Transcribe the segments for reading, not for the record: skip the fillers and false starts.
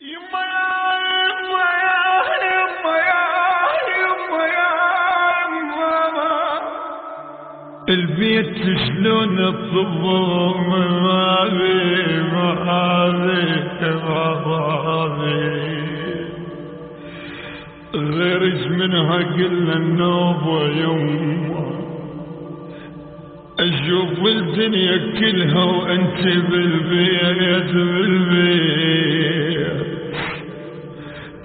يما يما يما يما يما البيت شلون الضم غيرش منها قلنا النوبة يما اشوف الدنيا كلها وانت بالبيت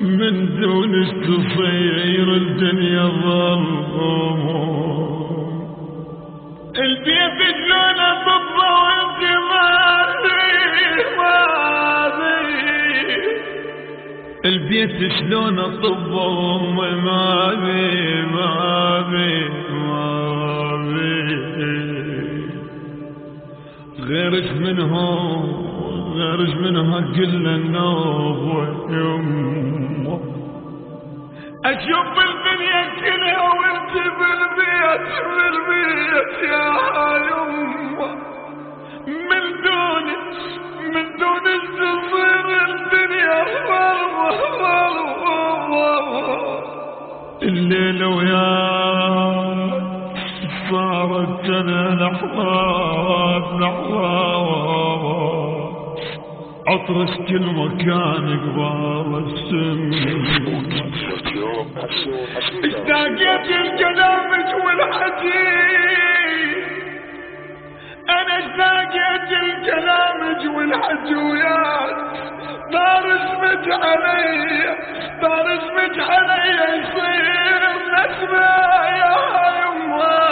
من دونك تصير الدنيا ظلمة البيت شلون الضبة وانت البيت شلون الضبة وامي ما غيرش منها كل النوب ويما اشوف الدنيا كلها وانت بالبيت يا يما من دونك تصير الدنيا الليلة وياك صارت انا لحظات عطرس كل مكان قبال السن اشتاقيت لكلامك والحديث انا اشتاقيت لكلامك والحجويات طار اسمك علي يصير نسمة يا يما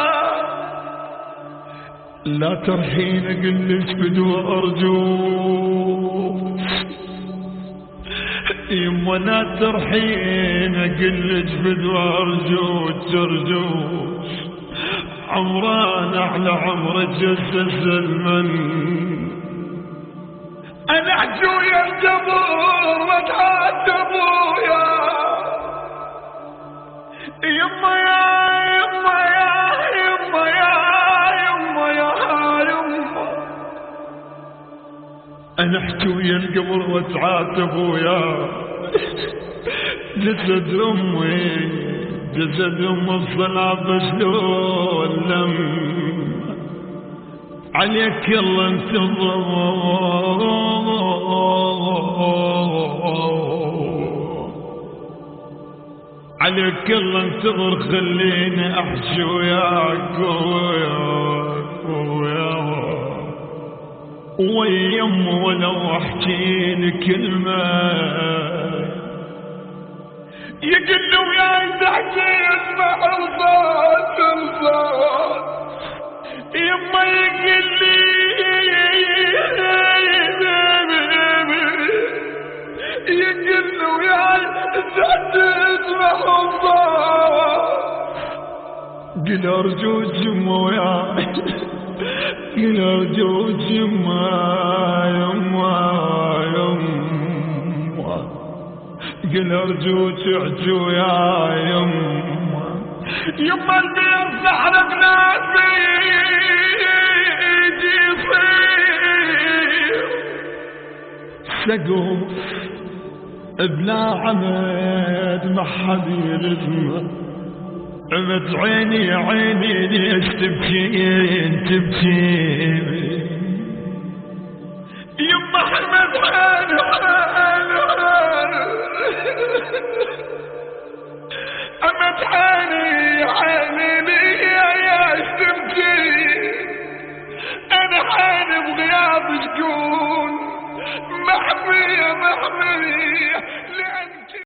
لا ترحين اقلك بدو ارجوك يما لا ترحين اقلك بدو ارجوك عمران على عمر جسس المن انا حجويا الجبور واتعاد ابويا يما انا حجويا القبر واتعاد ابويا جسد الصلاه بشلون لم عليك يلا انتظر عليك يلا انتظر خليني احشي وياك ويم ولو احكي لك كلمه يقل له وياي تحكي اسمع الصوت يما يقل لي يقل له وياي تحكي اسمع الصوت قل ارجوك يما وياي قل ارجوك يما قل ارجوك احجو يا يما البيت سحرق ناسي يجي يصير سقوف بلا عمد ما حد يلزمه عمد عيني ليش تبكين يما حمد عمد عيني